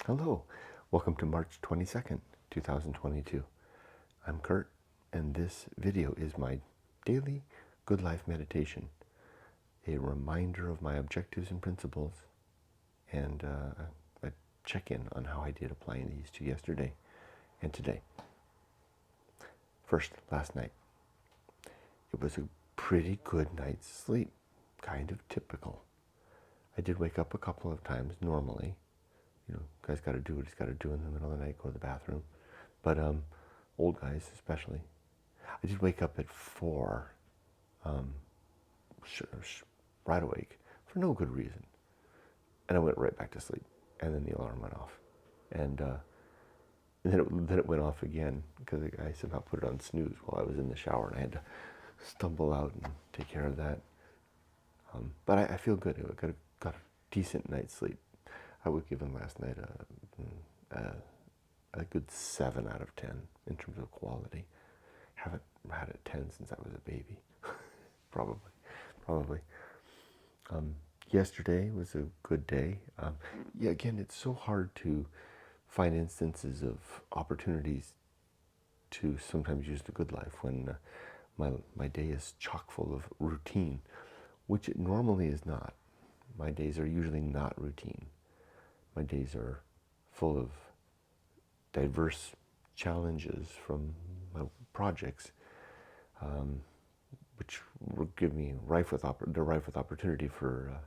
Hello, welcome to March 22nd, 2022. I'm Kurt, and this video is my daily good life meditation, a reminder of my objectives and principles, and a check-in on how I did applying these to yesterday and today. First, last night. It was a pretty good night's sleep, kind of typical. I did wake up a couple of times normally. You know, guy's got to do what he's got to do in the middle of the night, go to the bathroom. But old guys especially. I did wake up at 4, right awake, for no good reason. And I went right back to sleep. And then the alarm went off. And then it went off again, because I somehow put it on snooze while I was in the shower, and I had to stumble out and take care of that. But I feel good. I got a decent night's sleep. I would give him last night a good 7 out of 10 in terms of quality. Haven't had a 10 since I was a baby. Probably. Yesterday was a good day. Yeah, again, it's so hard to find instances of opportunities to sometimes use the good life when my day is chock full of routine, which it normally is not. My days are usually not routine. My days are full of diverse challenges from my projects, which give me rife with opportunity for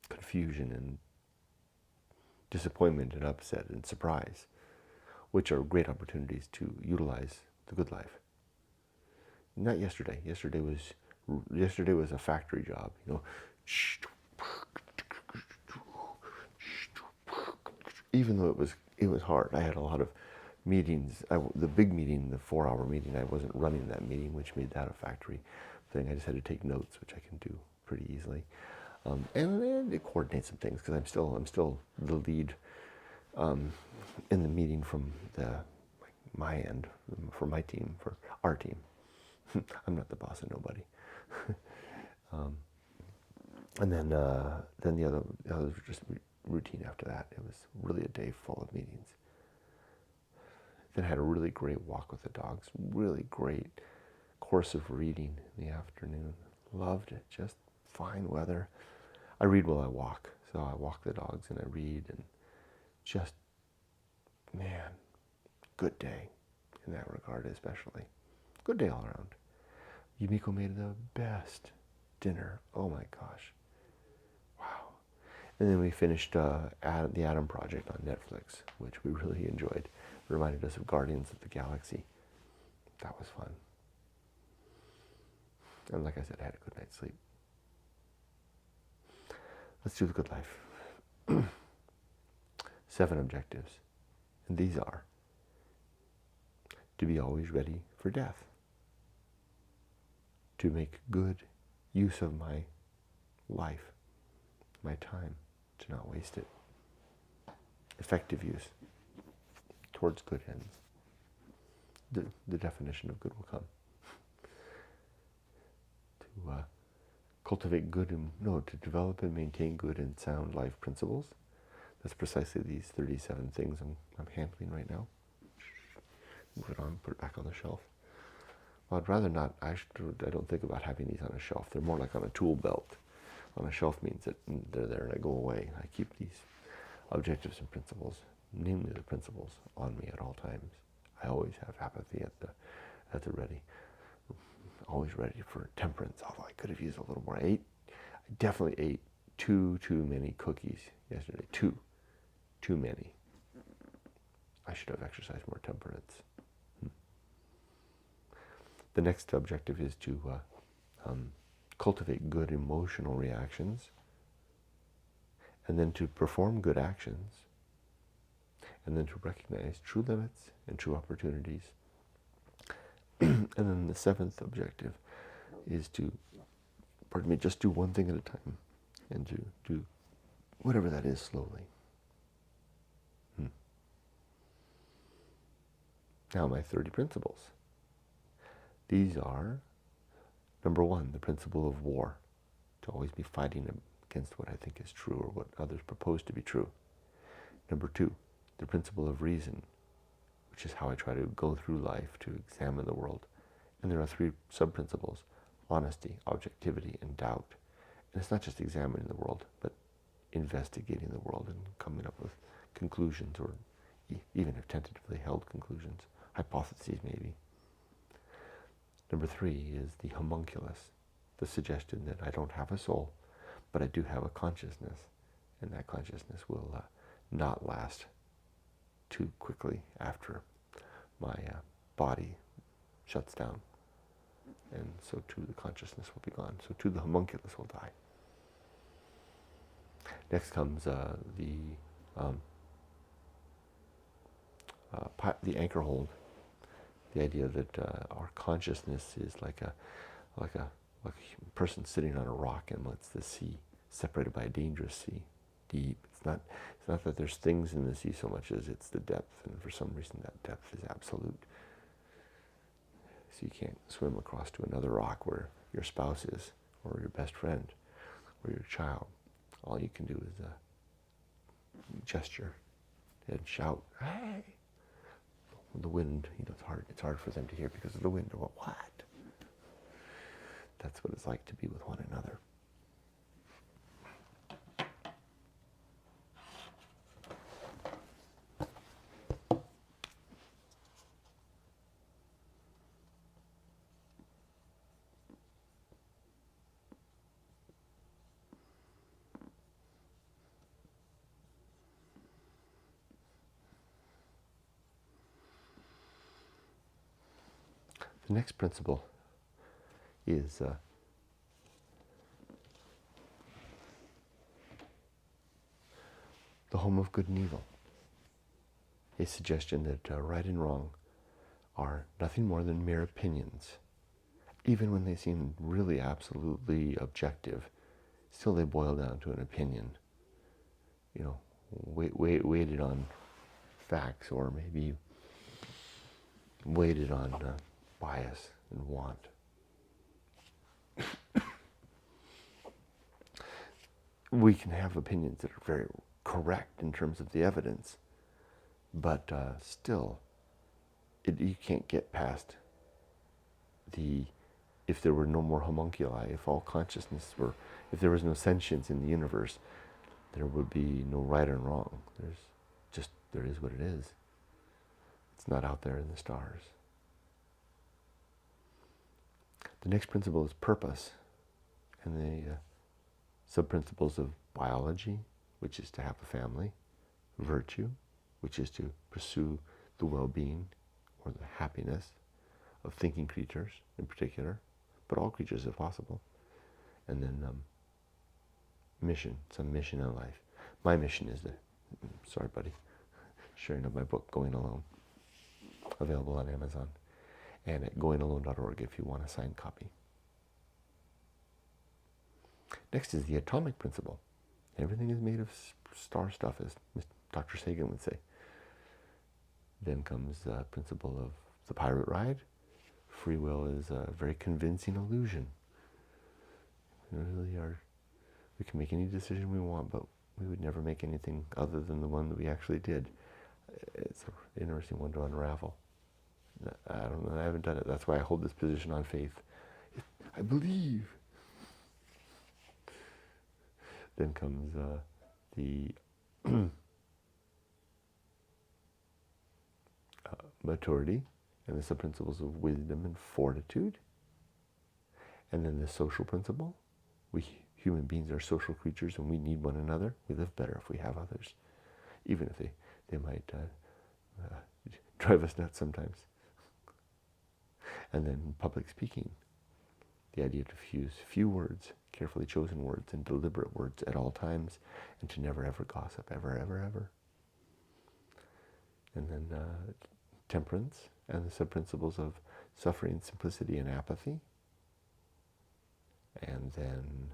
confusion and disappointment and upset and surprise, which are great opportunities to utilize the good life. Not yesterday. Yesterday was a factory job, you know. Even though it was hard. I had a lot of meetings. The big meeting, the 4-hour meeting, I wasn't running that meeting, which made that a factory thing. I just had to take notes, which I can do pretty easily, and it coordinates some things because I'm still the lead in the meeting from my end, for my team, for our team. I'm not the boss of nobody. And then the others were just routine after that. It was really a day full of meetings. Then I had a really great walk with the dogs. Really great course of reading in the afternoon. Loved it. Just fine weather. I read while I walk. So I walk the dogs and I read, and just, man, good day in that regard especially. Good day all around. Yumiko made the best dinner. Oh my gosh. Wow. And then we finished the Atom Project on Netflix, which we really enjoyed. It reminded us of Guardians of the Galaxy. That was fun. And like I said, I had a good night's sleep. Let's do the good life. 7 objectives. And these are: to be always ready for death, to make good use of my life, my time, to not waste it, effective use towards good ends. The definition of good will come. To cultivate good to develop and maintain good and sound life principles. That's precisely these 37 things I'm handling right now. Move it on, put it back on the shelf. Well, I'd rather not. I don't think about having these on a shelf. They're more like on a tool belt. On a shelf means that they're there and I go away. I keep these objectives and principles, namely the principles, on me at all times. I always have apathy at the ready. Always ready for temperance, although I could have used a little more. I definitely ate too many cookies yesterday. Too many. I should have exercised more temperance. The next objective is to cultivate good emotional reactions, and then to perform good actions, and then to recognize true limits and true opportunities. And then the 7th objective is to, just do one thing at a time, and to do whatever that is slowly. Now my 30 principles. These are, number 1, the principle of war, to always be fighting against what I think is true or what others propose to be true. Number 2, the principle of reason, which is how I try to go through life to examine the world. And there are 3 sub-principles: honesty, objectivity, and doubt. And it's not just examining the world, but investigating the world and coming up with conclusions, or even if tentatively held conclusions, hypotheses maybe. Number 3 is the homunculus, the suggestion that I don't have a soul, but I do have a consciousness, and that consciousness will not last too quickly after my body shuts down. And so too the consciousness will be gone. So too the homunculus will die. Next comes the Anchorhold, the idea that our consciousness is like a person sitting on a rock amidst the sea, separated by a dangerous sea, deep. It's not that there's things in the sea so much as it's the depth, and for some reason that depth is absolute. So you can't swim across to another rock where your spouse is, or your best friend, or your child. All you can do is gesture and shout, "Hey!" The wind, it's hard for them to hear because of the wind. Or what? That's what it's like to be with one another. The next principle is the home of good and evil, a suggestion that right and wrong are nothing more than mere opinions. Even when they seem really absolutely objective, still they boil down to an opinion, weighted on facts, or maybe weighted on bias and want. We can have opinions that are very correct in terms of the evidence, but still, you can't get past if there were no more homunculi, if all consciousness if there was no sentience in the universe, there would be no right and wrong. There is what it is. It's not out there in the stars. The next principle is purpose, and the sub-principles of biology, which is to have a family; virtue, which is to pursue the well-being or the happiness of thinking creatures in particular, but all creatures if possible; and then mission, some mission in life. My mission is sorry buddy, sharing of my book, Going Alone, available on Amazon, and at goingalone.org if you want a signed copy. Next is the atomic principle. Everything is made of star stuff, as Dr. Sagan would say. Then comes the principle of the pirate ride. Free will is a very convincing illusion. We can make any decision we want, but we would never make anything other than the one that we actually did. It's an interesting one to unravel. I don't know, I haven't done it. That's why I hold this position on faith. I believe. Then comes the maturity and the sub-principles of wisdom and fortitude. And then the social principle. We human beings are social creatures and we need one another. We live better if we have others, even if they might drive us nuts sometimes. And then public speaking, the idea to use few words, carefully chosen words, and deliberate words at all times, and to never ever gossip, ever, ever, ever. And then temperance and the sub-principles of suffering, simplicity, and apathy. And then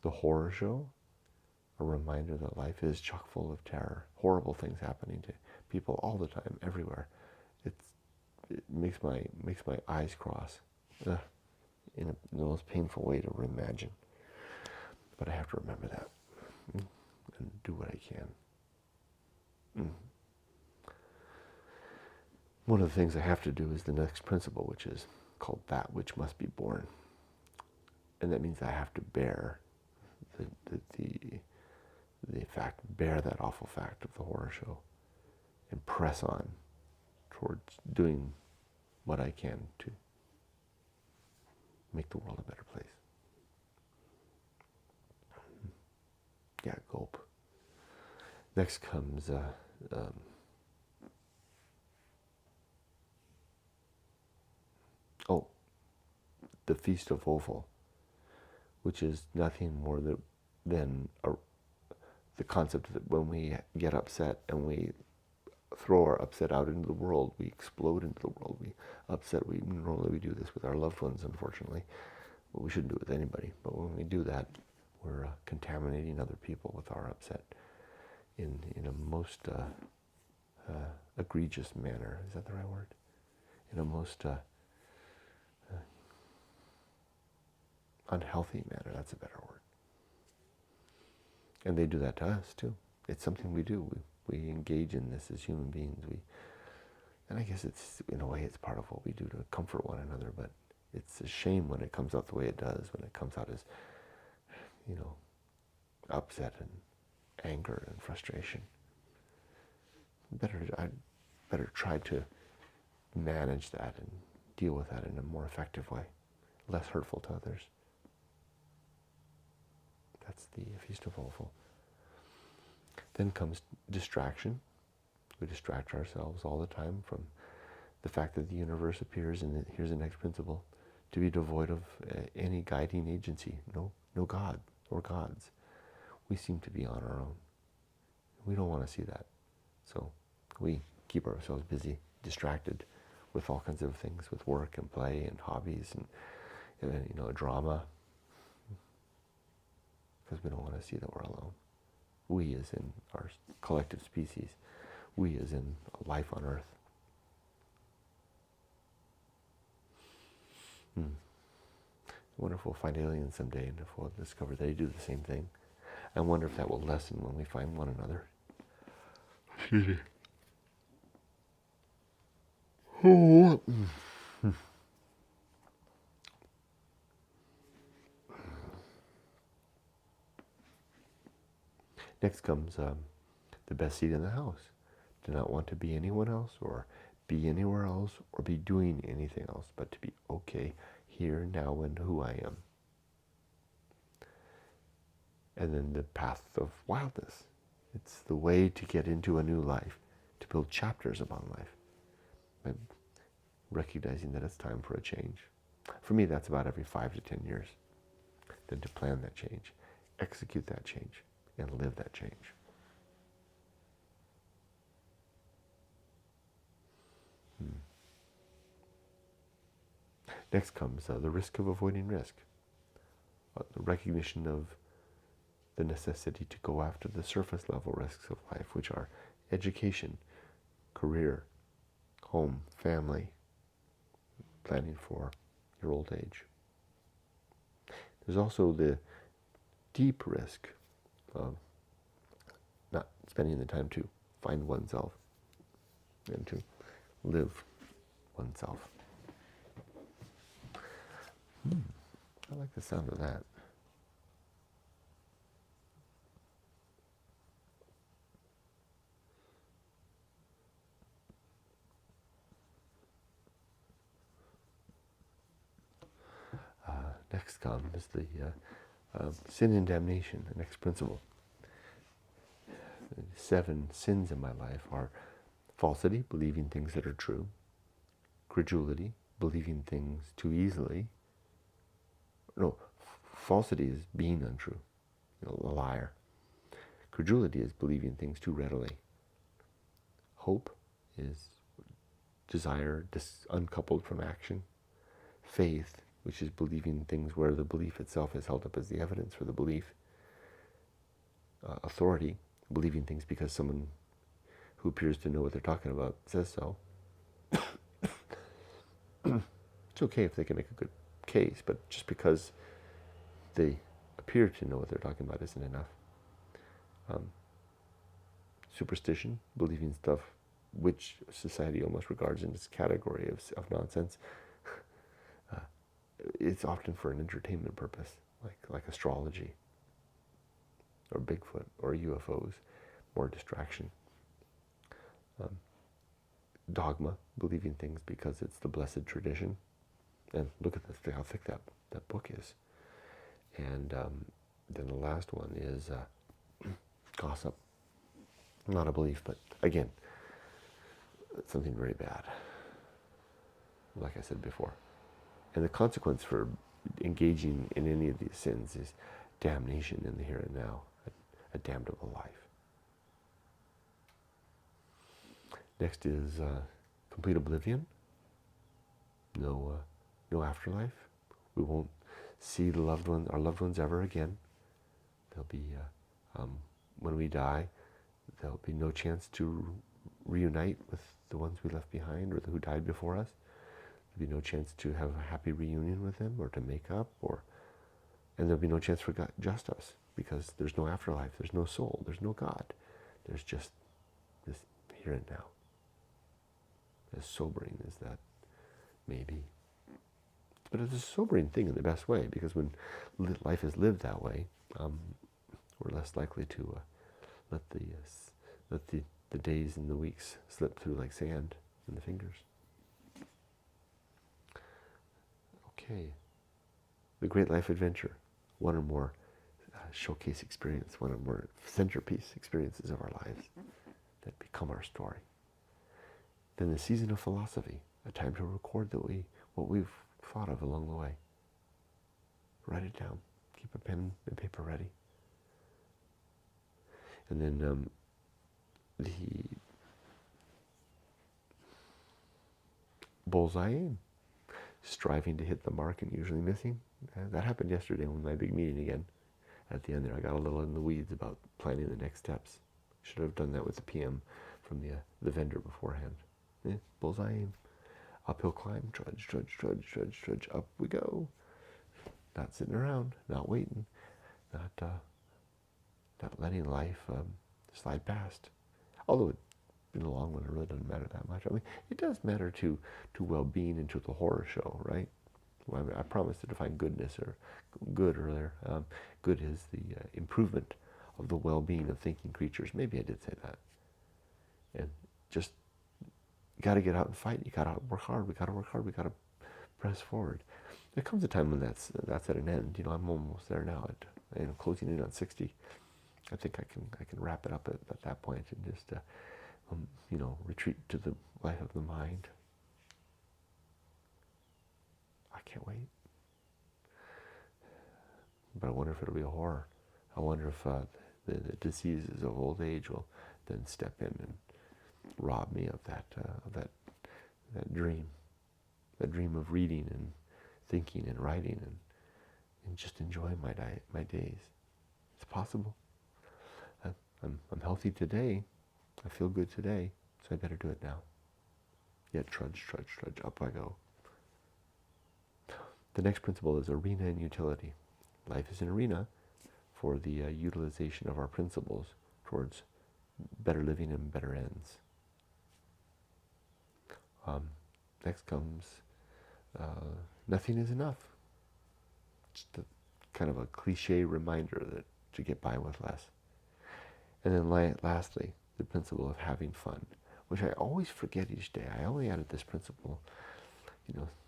the horror show, a reminder that life is chock full of terror, horrible things happening to people all the time, everywhere. It makes my eyes cross in the most painful way to imagine. But I have to remember that and do what I can. One of the things I have to do is the next principle, which is called that which must be borne. And that means I have to bear the fact, bear that awful fact of the horror show and press on towards doing what I can to make the world a better place. Yeah, gulp. Next comes the Feast of Offal, which is nothing more than the concept that when we get upset and we throw our upset out into the world, we explode into the world. We normally do this with our loved ones, unfortunately. Well, we shouldn't do it with anybody, but when we do that, we're contaminating other people with our upset in a most egregious manner. Is that the right word? In a most unhealthy manner. That's a better word. And they do that to us too. It's something we do. We engage in this as human beings. And I guess it's, in a way, it's part of what we do to comfort one another, but it's a shame when it comes out the way it does, when it comes out as, upset and anger and frustration. I'd better try to manage that and deal with that in a more effective way, less hurtful to others. That's the Feast of Offal. Then comes distraction. We distract ourselves all the time from the fact that the universe appears, and here's the next principle, to be devoid of any guiding agency, no God or gods. We seem to be on our own. We don't want to see that. So we keep ourselves busy, distracted with all kinds of things, with work and play and hobbies and drama, because we don't want to see that we're alone. We as in our collective species, we as in life on Earth. I wonder if we'll find aliens someday, and if we'll discover they do the same thing. I wonder if that will lessen when we find one another. Excuse me. Next comes the best seat in the house. Do not want to be anyone else or be anywhere else or be doing anything else, but to be okay here, now, and who I am. And then the Path of Wildness. It's the way to get into a new life, to build chapters upon life, by recognizing that it's time for a change. For me, that's about every 5 to 10 years. Then to plan that change, execute that change, and live that change. Next comes the risk of avoiding risk, the recognition of the necessity to go after the surface level risks of life, which are education, career, home, family, planning for your old age. There's also the deep risk of not spending the time to find oneself and to live oneself. I like the sound of that. Next comes the sin and damnation, the next principle. The 7 sins in my life are falsity, believing things that are true; credulity, believing things too easily. No, falsity is being untrue, a liar. Credulity is believing things too readily. Hope is desire uncoupled from action. Faith, which is believing things where the belief itself is held up as the evidence for the belief. Authority, believing things because someone who appears to know what they're talking about says so. It's okay if they can make a good case, but just because they appear to know what they're talking about isn't enough. Superstition, believing stuff which society almost regards in this category of nonsense, it's often for an entertainment purpose, like astrology, or Bigfoot, or UFOs, more distraction. Dogma, believing things because it's the blessed tradition. And look at this, how thick that book is. And then the last one is gossip. Not a belief, but again, it's something very bad, like I said before. And the consequence for engaging in any of these sins is damnation in the here and now, a damnable life. Next is complete oblivion. No afterlife. We won't see our loved ones ever again. There'll be, when we die, there'll be no chance to reunite with the ones we left behind or who died before us. There'll be no chance to have a happy reunion with them or to make up, and there'll be no chance for God, just us, because there's no afterlife, there's no soul, there's no God. There's just this here and now. As sobering as that may be. But it's a sobering thing in the best way, because when life is lived that way, we're less likely to let the days and the weeks slip through like sand in the fingers. Okay. The Great Life Adventure. One or more showcase experience, one or more centerpiece experiences of our lives that become our story. Then the season of philosophy, a time to record what we've thought of along the way. Write it down. Keep a pen and paper ready. And then the bullseye aim. Striving to hit the mark and usually missing. That happened yesterday with my big meeting again. At the end there, I got a little in the weeds about planning the next steps. Should have done that with the PM from the vendor beforehand. Bullseye aim. Uphill climb, trudge, trudge, trudge, trudge, trudge, up we go. Not sitting around, not waiting, not letting life slide past. Although in the long run, it really doesn't matter that much. I mean, it does matter to well-being and to the horror show, right? Well, I promised to define goodness or good earlier. Good is the improvement of the well-being of thinking creatures. Maybe I did say that. And just you got to get out and fight. You got to work hard. We got to work hard. We got to press forward. There comes a time when that's at an end. You know, I'm almost there now. Closing in on 60. I think I can wrap it up at that point and just retreat to the life of the mind. I can't wait. But I wonder if it'll be a horror. I wonder if the diseases of old age will then step in and rob me of that dream, that dream of reading and thinking and writing and just enjoying my days. It's possible. I'm healthy today. I feel good today, so I better do it now. Yet trudge, trudge, trudge, up I go. The next principle is arena and utility. Life is an arena for the utilization of our principles towards better living and better ends. Next comes nothing is enough. Just kind of a cliche reminder that to get by with less. And then lastly, the principle of having fun, which I always forget each day. I only added this principle,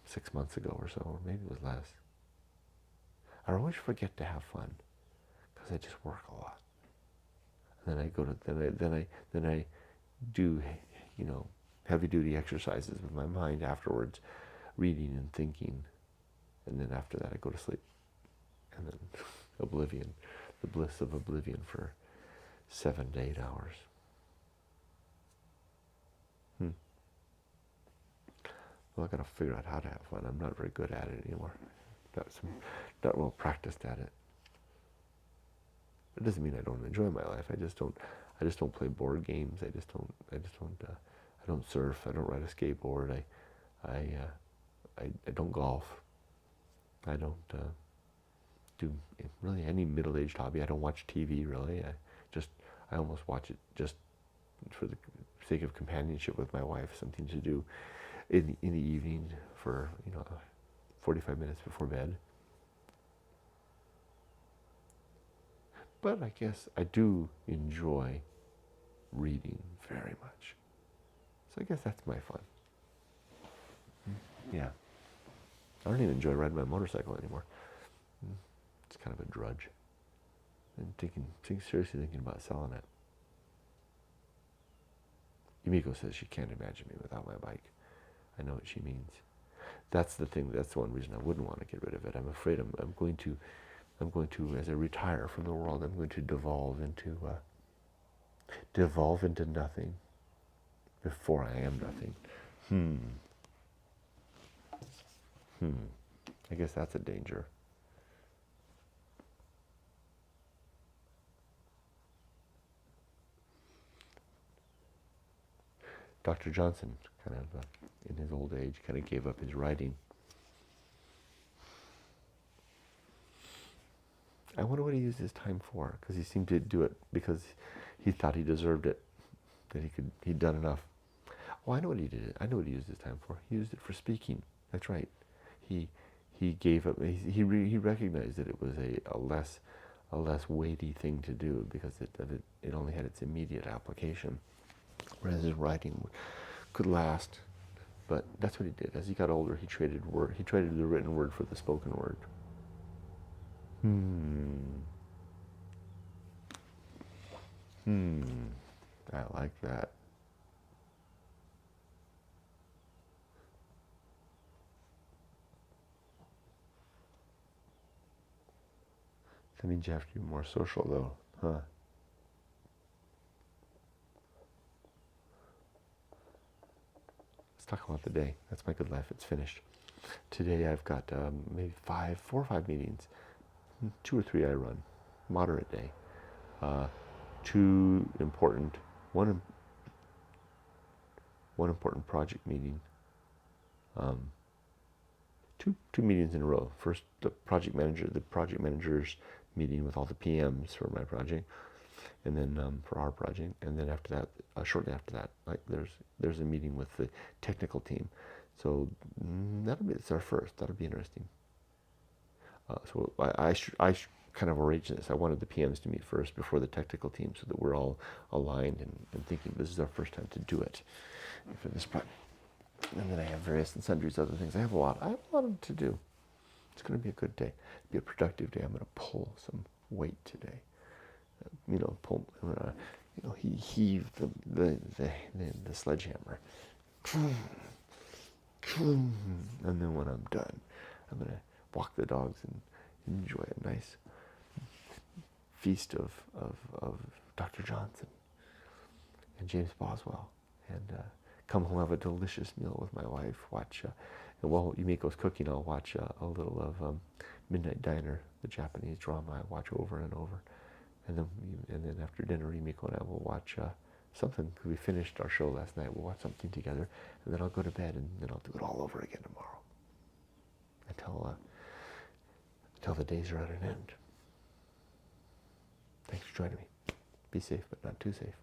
6 months ago or so, or maybe it was less. I always forget to have fun because I just work a lot. And then I go to then I do heavy duty exercises with my mind afterwards, reading and thinking, and then after that I go to sleep, and then oblivion, the bliss of oblivion for 7 to 8 hours. Well, I got to figure out how to have fun. I'm not very good at it anymore. Not well practiced at it. It doesn't mean I don't enjoy my life. I just don't play board games. I don't surf. I don't ride a skateboard. I don't golf. I don't do really any middle-aged hobby. I don't watch TV really. I almost watch it just for the sake of companionship with my wife, something to do in the evening for 45 minutes before bed. But I guess I do enjoy reading very much. So I guess that's my fun. Yeah. I don't even enjoy riding my motorcycle anymore. It's kind of a drudge. I'm seriously thinking about selling it. Yumiko says she can't imagine me without my bike. I know what she means. That's the thing. That's the one reason I wouldn't want to get rid of it. I'm afraid I'm going to, as I retire from the world, I'm going to devolve into nothing before I am nothing. I guess that's a danger. Dr. Johnson, kind of in his old age, kind of gave up his writing. I wonder what he used his time for, because he seemed to do it because he thought he deserved it, that he'd done enough. Oh, I know what he did. I know what he used his time for. He used it for speaking. That's right. He gave up. He recognized that it was a less weighty thing to do because it only had its immediate application, whereas his writing could last. But that's what he did. As he got older, he traded the written word for the spoken word. I like that. That means you have to be more social, though, huh? Let's talk about the day. That's my good life. It's finished. Today I've got maybe 4 or 5 meetings. 2 or 3 I run. Moderate day. 2 important, one important project meeting. 2 meetings in a row. First, the project manager's meeting with all the PMs for my project, and then for our project, and then after that, shortly after that, like there's a meeting with the technical team. So it's our first. That'll be interesting. So I kind of arranged this. I wanted the PMs to meet first before the technical team, so that we're all aligned and thinking this is our first time to do it for this project. And then I have various and sundries other things. I have a lot to do. It's going to be a good day. Be a productive day. I'm going to pull some weight today. Heave the sledgehammer. And then when I'm done, I'm going to walk the dogs and enjoy a nice feast of Dr. Johnson and James Boswell, and come home, have a delicious meal with my wife, watch, and while Yumiko's cooking, I'll watch a little of Midnight Diner, the Japanese drama I watch over and over, and then after dinner, Yumiko and I will watch something, because we finished our show last night. We'll watch something together, and then I'll go to bed, and then I'll do it all over again tomorrow, until the days are at an end. Thanks for joining me. Be safe, but not too safe.